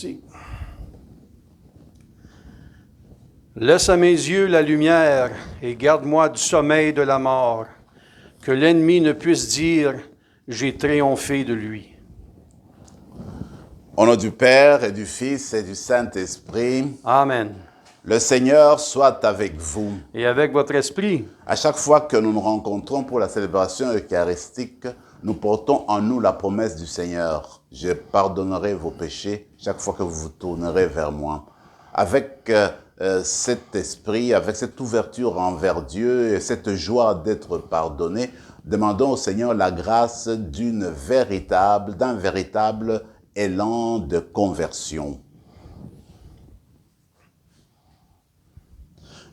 parti. Laisse à mes yeux la lumière et garde-moi du sommeil de la mort, que l'ennemi ne puisse dire « J'ai triomphé de lui ». Au nom du Père et du Fils et du Saint-Esprit, Amen. le Seigneur soit avec vous. Et avec votre esprit, À chaque fois que nous nous rencontrons pour la célébration eucharistique, nous portons en nous la promesse du Seigneur. Je pardonnerai vos péchés chaque fois que vous vous tournerez vers moi. Avec cet esprit, avec cette ouverture envers Dieu et cette joie d'être pardonné, demandons au Seigneur la grâce d'un véritable élan de conversion.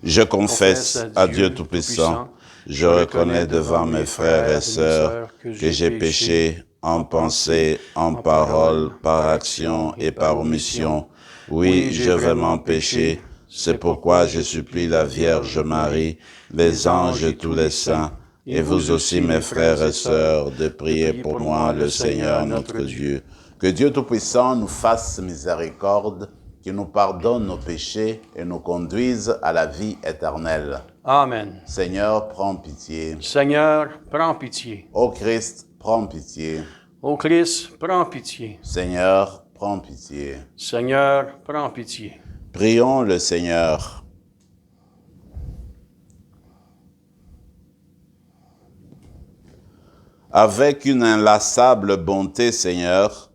Je confesse à Dieu Tout-Puissant, je reconnais devant mes frères et sœurs que j'ai péché en pensée, en parole, par action et par omission. Oui, j'ai vraiment péché. C'est pourquoi je supplie la Vierge Marie, les anges et tous les saints, et vous aussi mes frères et sœurs, de prier pour moi le Seigneur notre Dieu. Que Dieu Tout-Puissant nous fasse miséricorde, qu'il nous pardonne nos péchés et nous conduise à la vie éternelle. Amen. Seigneur, prends pitié. Seigneur, prends pitié. Ô Christ, prends pitié. Ô Christ, prends pitié. Seigneur, prends pitié. Seigneur, prends pitié. Prions le Seigneur. Avec une inlassable bonté, Seigneur,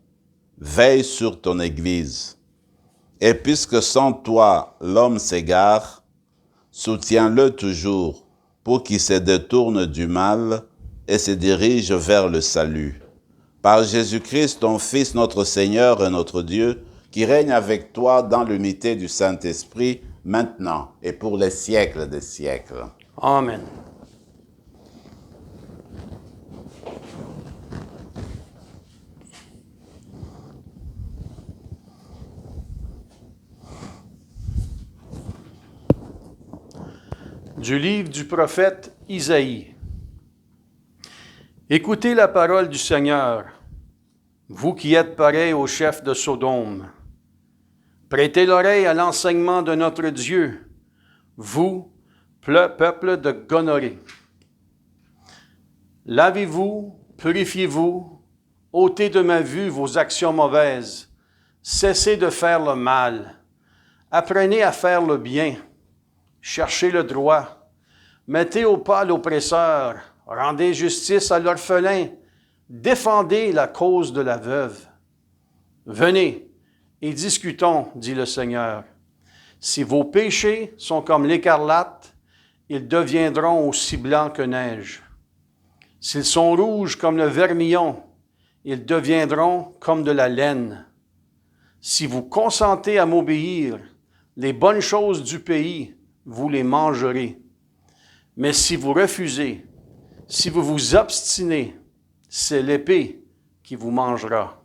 veille sur ton Église. Et puisque sans toi, l'homme s'égare, soutiens-le toujours pour qu'il se détourne du mal et se dirige vers le salut. Par Jésus-Christ, ton Fils, notre Seigneur et notre Dieu, qui règne avec toi dans l'unité du Saint-Esprit, maintenant et pour les siècles des siècles. Amen. Du livre du prophète Isaïe. Écoutez la parole du Seigneur, vous qui êtes pareils au chef de Sodome. Prêtez l'oreille à l'enseignement de notre Dieu, vous, peuple de Gonorrhée. Lavez-vous, purifiez-vous, ôtez de ma vue vos actions mauvaises, cessez de faire le mal, apprenez à faire le bien. Cherchez le droit, mettez au pas l'oppresseur, rendez justice à l'orphelin, défendez la cause de la veuve. Venez et discutons, dit le Seigneur. Si vos péchés sont comme l'écarlate, ils deviendront aussi blancs que neige. S'ils sont rouges comme le vermillon, ils deviendront comme de la laine. Si vous consentez à m'obéir, les bonnes choses du pays, vous les mangerez. Mais si vous refusez, si vous vous obstinez, c'est l'épée qui vous mangera.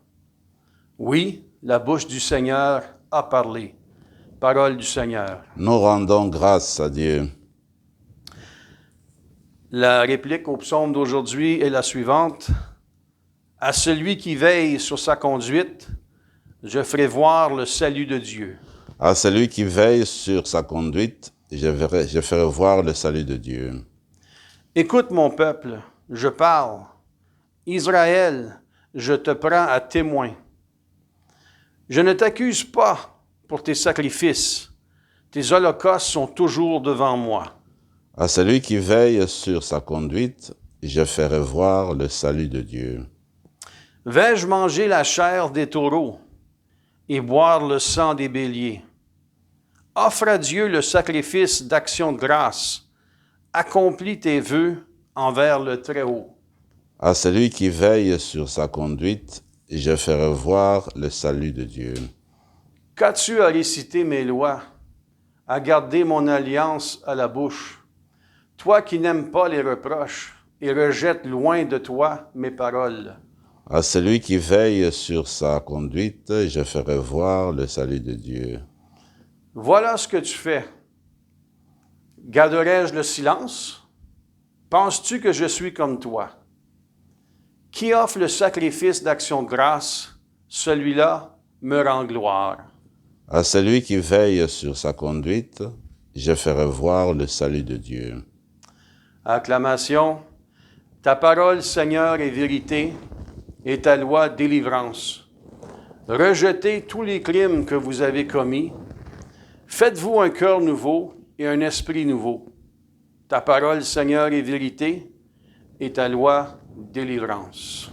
Oui, la bouche du Seigneur a parlé. Parole du Seigneur. Nous rendons grâce à Dieu. La réplique au psaume d'aujourd'hui est la suivante. À celui qui veille sur sa conduite, je ferai voir le salut de Dieu. À celui qui veille sur sa conduite, je ferai voir le salut de Dieu. Écoute mon peuple, je parle. Israël, je te prends à témoin. Je ne t'accuse pas pour tes sacrifices. Tes holocaustes sont toujours devant moi. À celui qui veille sur sa conduite, je ferai voir le salut de Dieu. Vais-je manger la chair des taureaux et boire le sang des béliers? Offre à Dieu le sacrifice d'action de grâce. Accomplis tes vœux envers le Très-Haut. À celui qui veille sur sa conduite, je ferai voir le salut de Dieu. Qu'as-tu à réciter mes lois, à garder mon alliance à la bouche? Toi qui n'aimes pas les reproches et rejettes loin de toi mes paroles. À celui qui veille sur sa conduite, je ferai voir le salut de Dieu. Voilà ce que tu fais. Garderai-je le silence? Penses-tu que je suis comme toi? Qui offre le sacrifice d'action de grâce? Celui-là me rend gloire. À celui qui veille sur sa conduite, je ferai voir le salut de Dieu. Acclamation. Ta parole, Seigneur, est vérité, et ta loi, délivrance. Rejetez tous les crimes que vous avez commis. Faites-vous un cœur nouveau et un esprit nouveau. Ta parole, Seigneur, est vérité, et ta loi, délivrance.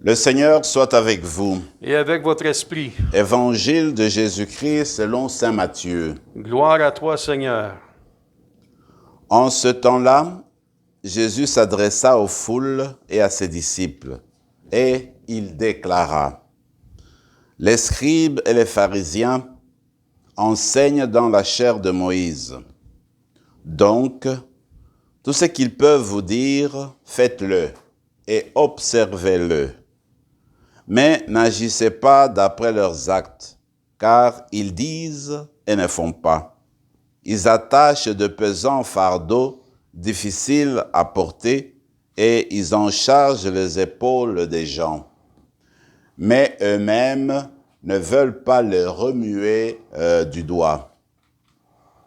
Le Seigneur soit avec vous. Et avec votre esprit. Évangile de Jésus-Christ selon saint Matthieu. Gloire à toi, Seigneur. En ce temps-là, Jésus s'adressa aux foules et à ses disciples, et il déclara: « Les scribes et les pharisiens enseignent dans la chair de Moïse. Donc, tout ce qu'ils peuvent vous dire, faites-le et observez-le. Mais n'agissez pas d'après leurs actes, car ils disent et ne font pas. Ils attachent de pesants fardeaux difficiles à porter et ils en chargent les épaules des gens. Mais eux-mêmes ne veulent pas les remuer du doigt.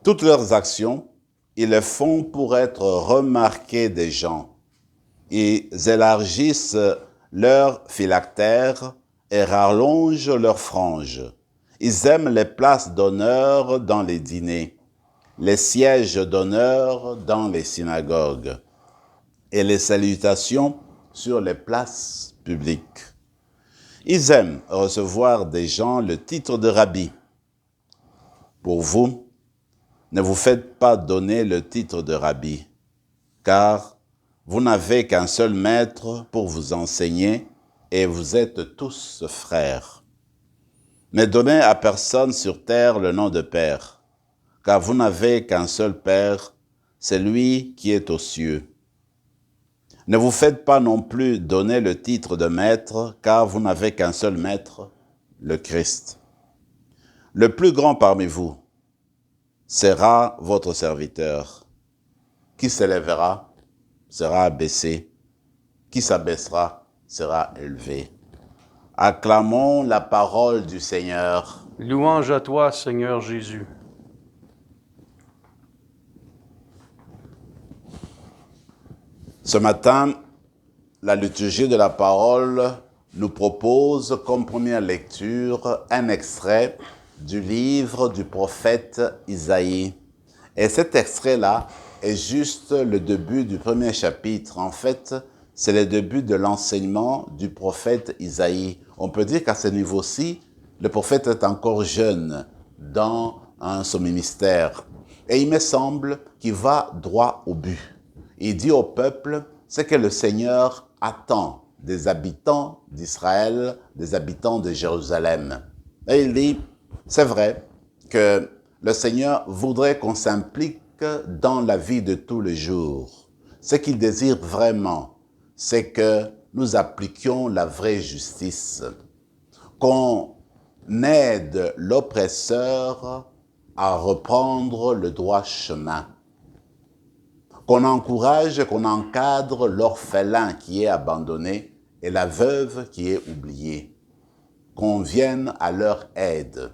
Toutes leurs actions, ils les font pour être remarqués des gens. Ils élargissent leurs phylactères et rallongent leurs franges. Ils aiment les places d'honneur dans les dîners, les sièges d'honneur dans les synagogues et les salutations sur les places publiques. Ils aiment recevoir des gens le titre de rabbi. Pour vous, ne vous faites pas donner le titre de rabbi, car vous n'avez qu'un seul maître pour vous enseigner et vous êtes tous frères. Ne donnez à personne sur terre le nom de Père, car vous n'avez qu'un seul Père, c'est lui qui est aux cieux. Ne vous faites pas non plus donner le titre de maître, car vous n'avez qu'un seul maître, le Christ. Le plus grand parmi vous sera votre serviteur. Qui s'élèvera sera abaissé, qui s'abaissera sera élevé. Acclamons la parole du Seigneur. Louange à toi, Seigneur Jésus. Ce matin, la liturgie de la parole nous propose comme première lecture un extrait du livre du prophète Isaïe. Et cet extrait-là est juste le début du premier chapitre. En fait, c'est le début de l'enseignement du prophète Isaïe. On peut dire qu'à ce niveau-ci, le prophète est encore jeune dans son ministère. Et il me semble qu'il va droit au but. Il dit au peuple ce que le Seigneur attend des habitants d'Israël, des habitants de Jérusalem. Et il dit, c'est vrai que le Seigneur voudrait qu'on s'implique dans la vie de tous les jours. Ce qu'il désire vraiment, c'est que nous appliquions la vraie justice, qu'on aide l'oppresseur à reprendre le droit chemin, qu'on encourage, qu'on encadre l'orphelin qui est abandonné et la veuve qui est oubliée, qu'on vienne à leur aide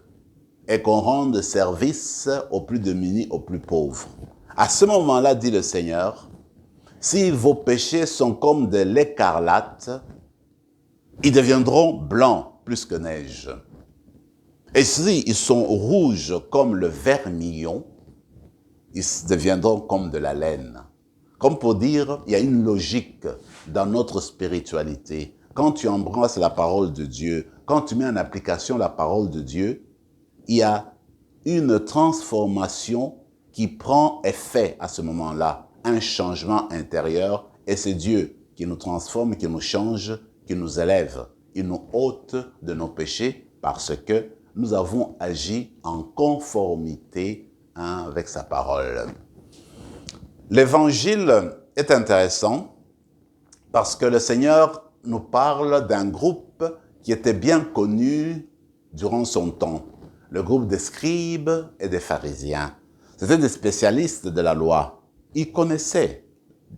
et qu'on rende service aux plus démunis, aux plus pauvres. À ce moment-là, dit le Seigneur, si vos péchés sont comme de l'écarlate, ils deviendront blancs plus que neige. Et si ils sont rouges comme le vermillon, ils deviendront comme de la laine. Comme pour dire, il y a une logique dans notre spiritualité. Quand tu embrasses la parole de Dieu, quand tu mets en application la parole de Dieu, il y a une transformation qui prend effet à ce moment-là, un changement intérieur, et c'est Dieu qui nous transforme, qui nous change, qui nous élève. Il nous ôte de nos péchés parce que nous avons agi en conformité avec sa parole. L'évangile est intéressant parce que le Seigneur nous parle d'un groupe qui était bien connu durant son temps, le groupe des scribes et des pharisiens. C'étaient des spécialistes de la loi. Ils connaissaient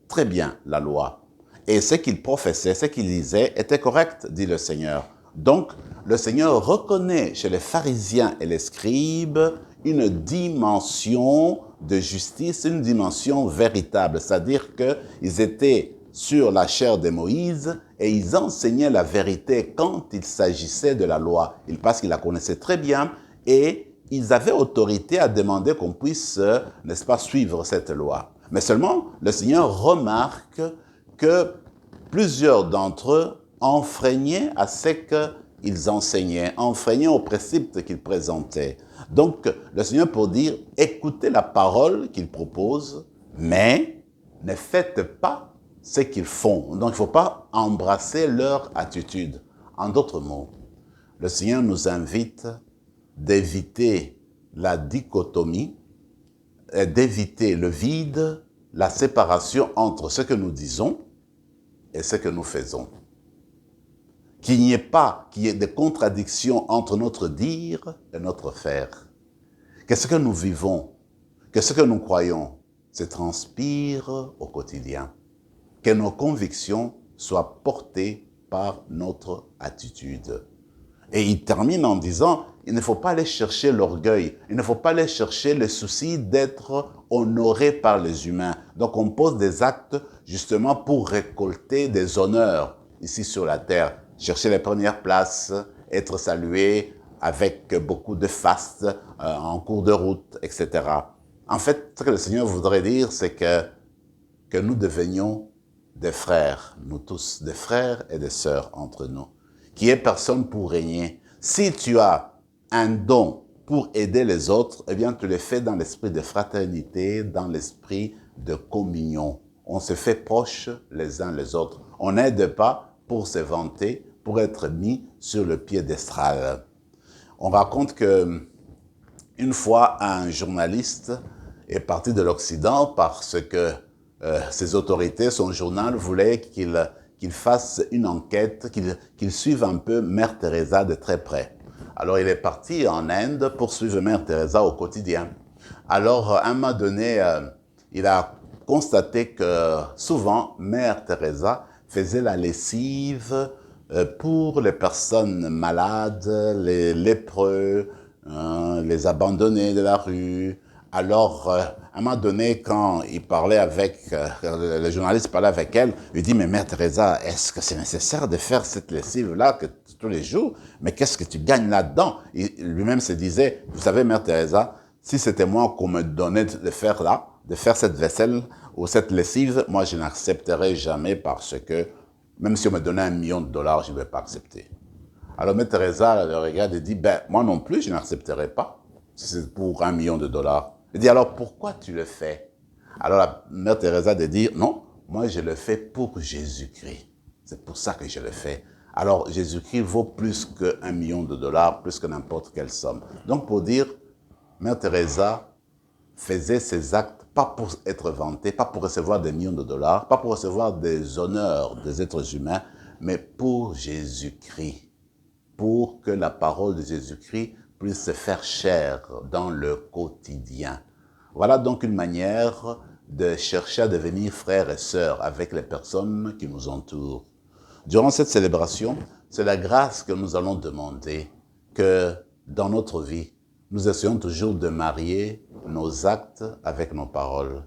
très bien la loi. Et ce qu'ils professaient, ce qu'ils disaient était correct, dit le Seigneur. Donc, le Seigneur reconnaît chez les pharisiens et les scribes une dimension de justice, une dimension véritable. C'est-à-dire qu'ils étaient sur la chair de Moïse et ils enseignaient la vérité quand il s'agissait de la loi. Parce qu'ils la connaissaient très bien et ils avaient autorité à demander qu'on puisse, n'est-ce pas, suivre cette loi. Mais seulement, le Seigneur remarque que plusieurs d'entre eux enfreignaient à ce qu'ils enseignaient, enfreignaient aux préceptes qu'ils présentaient. Donc, le Seigneur pour dire, écoutez la parole qu'ils proposent, mais ne faites pas ce qu'ils font. Donc, il ne faut pas embrasser leur attitude. En d'autres mots, le Seigneur nous invite d'éviter la dichotomie, d'éviter le vide, la séparation entre ce que nous disons et ce que nous faisons. Qu'il n'y ait de contradictions entre notre dire et notre faire. Que ce que nous vivons, que ce que nous croyons, se transpire au quotidien. Que nos convictions soient portées par notre attitude. Et il termine en disant, il ne faut pas aller chercher l'orgueil, il ne faut pas aller chercher le souci d'être honoré par les humains. Donc on pose des actes justement pour récolter des honneurs ici sur la terre. Chercher les premières places, être salué avec beaucoup de fastes en cours de route, etc. En fait, ce que le Seigneur voudrait dire, c'est que nous devenions des frères, nous tous, des frères et des sœurs entre nous. Qu'il n'y ait personne pour régner. Si tu as un don pour aider les autres, eh bien, tu le fais dans l'esprit de fraternité, dans l'esprit de communion. On se fait proches les uns les autres. On n'aide pas pour se vanter, pour être mis sur le piédestal. On raconte que une fois, un journaliste est parti de l'Occident parce que ses autorités, son journal, voulaient qu'il fasse une enquête, qu'il suive un peu Mère Teresa de très près. Alors, il est parti en Inde pour suivre Mère Teresa au quotidien. Alors, à un moment donné, il a constaté que souvent, Mère Teresa faisait la lessive pour les personnes malades, les lépreux, les abandonnés de la rue. Alors, à un moment donné, quand il parlait avec, le journaliste parlait avec elle, il dit, mais Mère Teresa, est-ce que c'est nécessaire de faire cette lessive-là tous les jours? Mais qu'est-ce que tu gagnes là-dedans? Lui-même se disait, vous savez, Mère Teresa, si c'était moi qu'on me donnait de faire cette vaisselle ou cette lessive, moi, je n'accepterais jamais parce que, même si on me donnait $1 million, je ne vais pas accepter. Alors, Mère Teresa le regarde et dit, ben, moi non plus, je n'accepterai pas si c'est pour $1 million. Il dit, alors pourquoi tu le fais? Alors la Mère Teresa de dire, non, moi je le fais pour Jésus-Christ. C'est pour ça que je le fais. Alors Jésus-Christ vaut plus que $1 million, plus que n'importe quelle somme. Donc pour dire, Mère Teresa faisait ses actes pas pour être vantée, pas pour recevoir des millions de dollars, pas pour recevoir des honneurs des êtres humains, mais pour Jésus-Christ. Pour que la parole de Jésus-Christ puisse se faire chair dans le quotidien. Voilà donc une manière de chercher à devenir frères et sœurs avec les personnes qui nous entourent. Durant cette célébration, c'est la grâce que nous allons demander que dans notre vie, nous essayons toujours de marier nos actes avec nos paroles.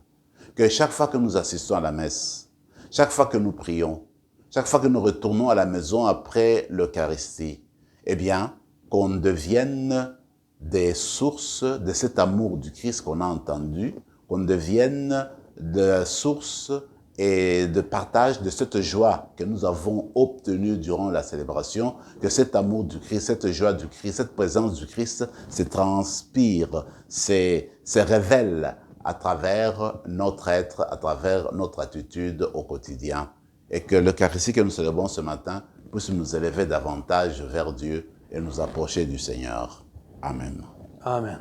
Que chaque fois que nous assistons à la messe, chaque fois que nous prions, chaque fois que nous retournons à la maison après l'Eucharistie, eh bien, qu'on devienne des sources de cet amour du Christ qu'on a entendu, qu'on devienne de sources et de partage de cette joie que nous avons obtenue durant la célébration, que cet amour du Christ, cette joie du Christ, cette présence du Christ se transpire, se révèle à travers notre être, à travers notre attitude au quotidien. Et que l'Eucharistie que nous célébrons ce matin puisse nous élever davantage vers Dieu et nous approcher du Seigneur. Amen. Amen.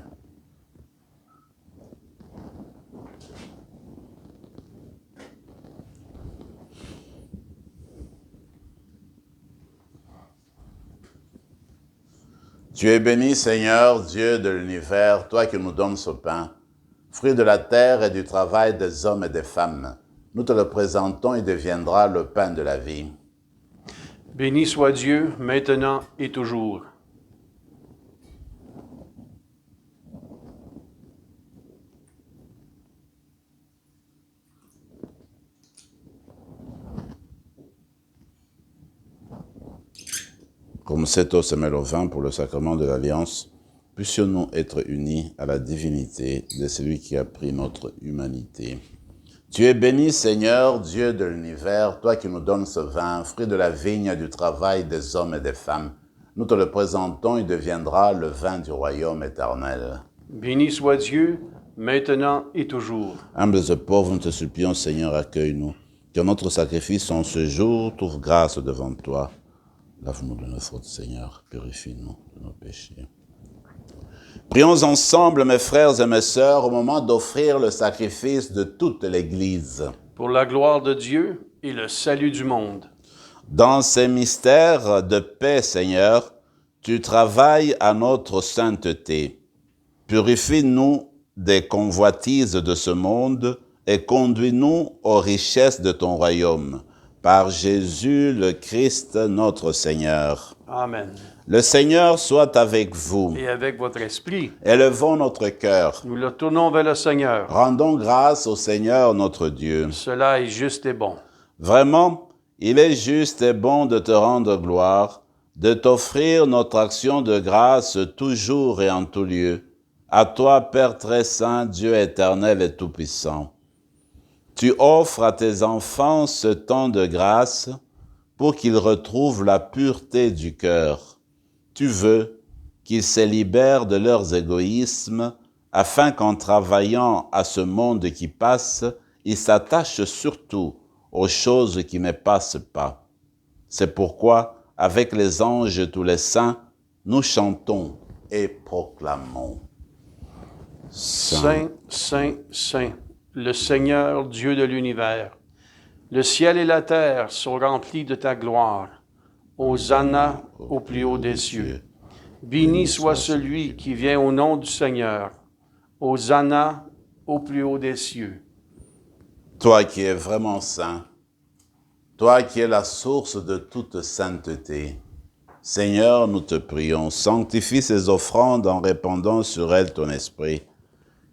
Tu es béni, Seigneur, Dieu de l'univers, toi qui nous donnes ce pain, fruit de la terre et du travail des hommes et des femmes. Nous te le présentons, il deviendra le pain de la vie. Béni soit Dieu, maintenant et toujours. Comme cet eau se mêle au vin pour le sacrement de l'Alliance, puissions-nous être unis à la divinité de celui qui a pris notre humanité. Tu es béni, Seigneur, Dieu de l'univers, toi qui nous donnes ce vin, fruit de la vigne du travail des hommes et des femmes. Nous te le présentons, il deviendra le vin du royaume éternel. Béni soit Dieu, maintenant et toujours. Humbles et pauvres, nous te supplions, Seigneur, accueille-nous. Que notre sacrifice en ce jour trouve grâce devant toi. Lave-nous de nos fautes, Seigneur, purifie-nous de nos péchés. Prions ensemble, mes frères et mes sœurs, au moment d'offrir le sacrifice de toute l'Église. Pour la gloire de Dieu et le salut du monde. Dans ces mystères de paix, Seigneur, tu travailles à notre sainteté. Purifie-nous des convoitises de ce monde et conduis-nous aux richesses de ton royaume. Par Jésus le Christ, notre Seigneur. Amen. Le Seigneur soit avec vous. Et avec votre esprit. Élevons notre cœur. Nous le tournons vers le Seigneur. Rendons grâce au Seigneur notre Dieu. Cela est juste et bon. Vraiment, il est juste et bon de te rendre gloire, de t'offrir notre action de grâce toujours et en tout lieu. À toi, Père très saint, Dieu éternel et tout-puissant. Tu offres à tes enfants ce temps de grâce pour qu'ils retrouvent la pureté du cœur. Tu veux qu'ils se libèrent de leurs égoïsmes afin qu'en travaillant à ce monde qui passe, ils s'attachent surtout aux choses qui ne passent pas. C'est pourquoi, avec les anges et tous les saints, nous chantons et proclamons. Saint, Saint, Saint, le Seigneur Dieu de l'univers. Le ciel et la terre sont remplis de ta gloire. Hosanna au plus haut des cieux. Béni soit celui qui vient au nom du Seigneur. Hosanna au plus haut des cieux. Toi qui es vraiment saint, toi qui es la source de toute sainteté, Seigneur, nous te prions, sanctifie ces offrandes en répandant sur elles ton esprit,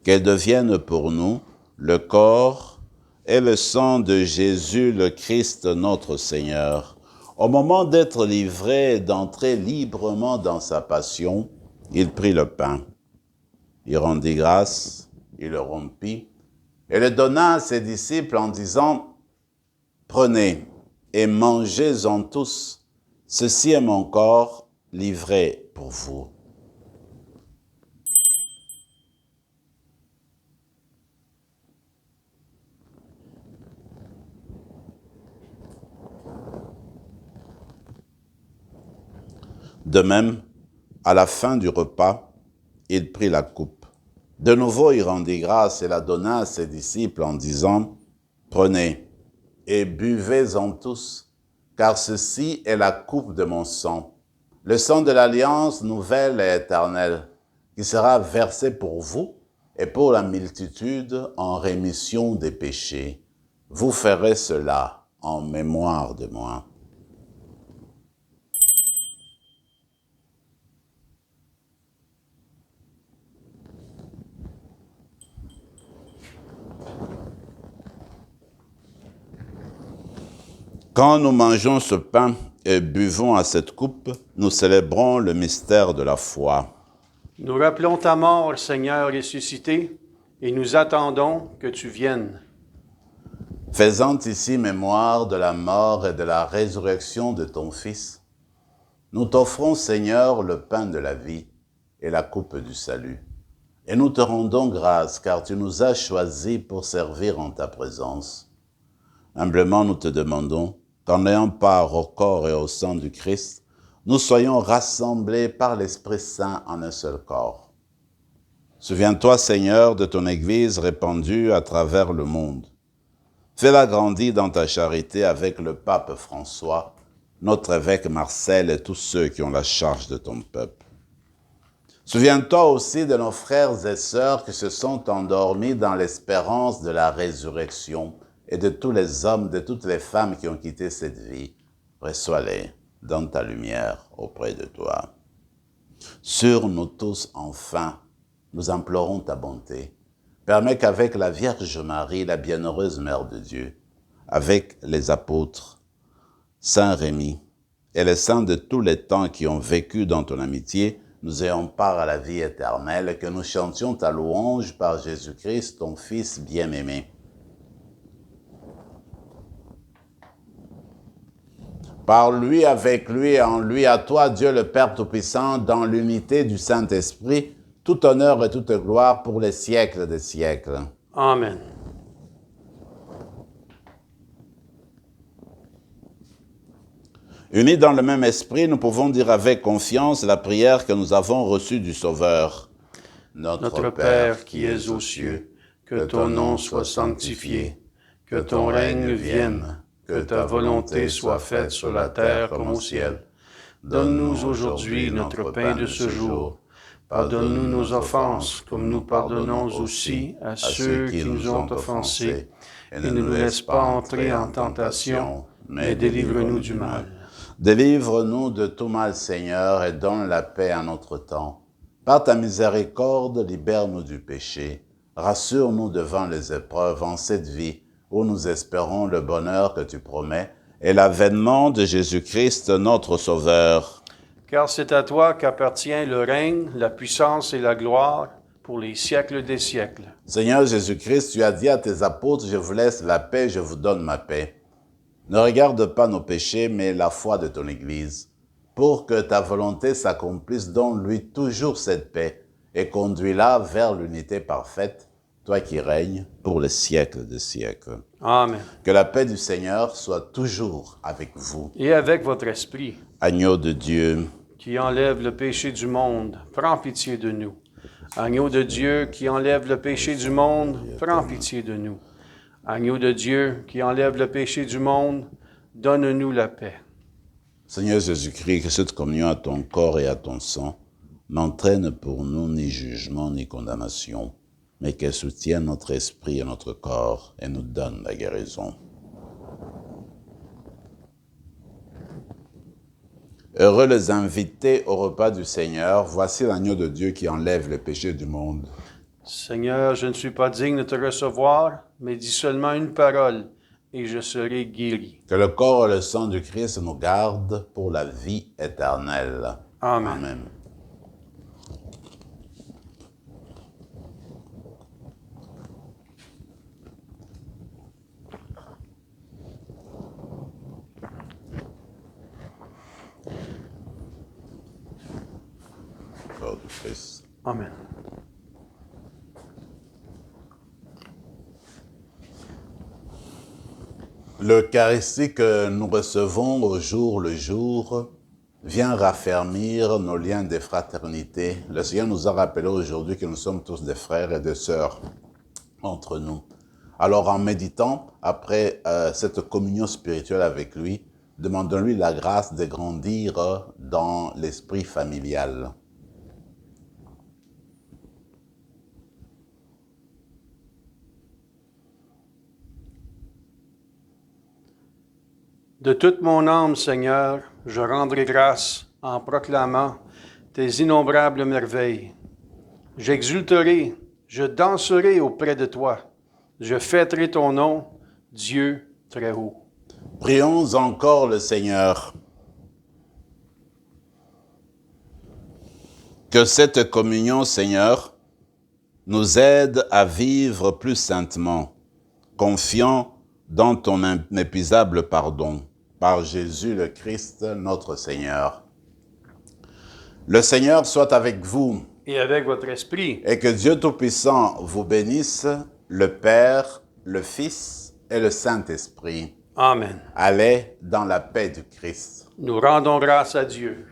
qu'elles deviennent pour nous le corps et le sang de Jésus le Christ notre Seigneur. Au moment d'être livré et d'entrer librement dans sa passion, il prit le pain. Il rendit grâce, il le rompit et le donna à ses disciples en disant « Prenez et mangez-en tous, ceci est mon corps livré pour vous. » De même, à la fin du repas, il prit la coupe. De nouveau, il rendit grâce et la donna à ses disciples en disant « Prenez et buvez-en tous, car ceci est la coupe de mon sang, le sang de l'alliance nouvelle et éternelle, qui sera versé pour vous et pour la multitude en rémission des péchés. Vous ferez cela en mémoire de moi. » Quand nous mangeons ce pain et buvons à cette coupe, nous célébrons le mystère de la foi. Nous rappelons ta mort, Seigneur ressuscité, et nous attendons que tu viennes. Faisant ici mémoire de la mort et de la résurrection de ton Fils, nous t'offrons, Seigneur, le pain de la vie et la coupe du salut. Et nous te rendons grâce, car tu nous as choisis pour servir en ta présence. Humblement, nous te demandons qu'en ayant part au corps et au sang du Christ, nous soyons rassemblés par l'Esprit Saint en un seul corps. Souviens-toi, Seigneur, de ton Église répandue à travers le monde. Fais-la grandir dans ta charité avec le pape François, notre évêque Marcel et tous ceux qui ont la charge de ton peuple. Souviens-toi aussi de nos frères et sœurs qui se sont endormis dans l'espérance de la résurrection et de tous les hommes, de toutes les femmes qui ont quitté cette vie. Reçois-les dans ta lumière auprès de toi. Sur nous tous, enfin, nous implorons ta bonté. Permets qu'avec la Vierge Marie, la bienheureuse Mère de Dieu, avec les apôtres, Saint Rémy et les saints de tous les temps qui ont vécu dans ton amitié, nous ayons part à la vie éternelle et que nous chantions ta louange par Jésus-Christ, ton Fils bien-aimé. Par lui, avec lui et en lui, à toi, Dieu le Père Tout-Puissant, dans l'unité du Saint-Esprit, tout honneur et toute gloire pour les siècles des siècles. Amen. Unis dans le même esprit, nous pouvons dire avec confiance la prière que nous avons reçue du Sauveur. Notre Père qui es aux cieux, que ton nom soit sanctifié, que ton règne vienne, que ta volonté soit faite sur la terre comme au ciel. Donne-nous aujourd'hui notre pain de ce jour. Pardonne-nous nos offenses, comme nous pardonnons aussi à ceux qui nous ont offensés. Et ne nous laisse pas entrer en tentation, mais délivre-nous du mal. Délivre-nous de tout mal, Seigneur, et donne la paix à notre temps. Par ta miséricorde, libère-nous du péché. Rassure-nous devant les épreuves en cette vie, où nous espérons le bonheur que tu promets, et l'avènement de Jésus-Christ, notre Sauveur. Car c'est à toi qu'appartient le règne, la puissance et la gloire pour les siècles des siècles. Seigneur Jésus-Christ, tu as dit à tes apôtres, je vous laisse la paix, je vous donne ma paix. Ne regarde pas nos péchés, mais la foi de ton Église, pour que ta volonté s'accomplisse, donne-lui toujours cette paix, et conduis-la vers l'unité parfaite, toi qui règnes pour les siècles des siècles. Amen. Que la paix du Seigneur soit toujours avec vous. Et avec votre esprit. Agneau de Dieu, qui enlève le péché du monde, prends pitié de nous. Agneau de Dieu qui enlève le péché du monde, prends pitié de nous. Agneau de Dieu qui enlève le péché du monde, donne-nous la paix. Seigneur Jésus-Christ, que cette communion à ton corps et à ton sang n'entraîne pour nous ni jugement ni condamnation, mais qu'elle soutienne notre esprit et notre corps et nous donne la guérison. Heureux les invités au repas du Seigneur, voici l'agneau de Dieu qui enlève le péché du monde. Seigneur, je ne suis pas digne de te recevoir, mais dis seulement une parole, et je serai guéri. Que le corps et le sang du Christ nous gardent pour la vie éternelle. Amen. Amen. Corps du Christ. Amen. L'Eucharistie que nous recevons au jour le jour vient raffermir nos liens de fraternité. Le Seigneur nous a rappelé aujourd'hui que nous sommes tous des frères et des sœurs entre nous. Alors en méditant, après cette communion spirituelle avec lui, demandons-lui la grâce de grandir dans l'esprit familial. De toute mon âme, Seigneur, je rendrai grâce en proclamant tes innombrables merveilles. J'exulterai, je danserai auprès de toi. Je fêterai ton nom, Dieu très haut. Prions encore le Seigneur. Que cette communion, Seigneur, nous aide à vivre plus saintement, confiants dans ton inépuisable pardon, par Jésus le Christ, notre Seigneur. Le Seigneur soit avec vous. Et avec votre esprit. Et que Dieu Tout-Puissant vous bénisse, le Père, le Fils et le Saint-Esprit. Amen. Allez dans la paix du Christ. Nous rendons grâce à Dieu.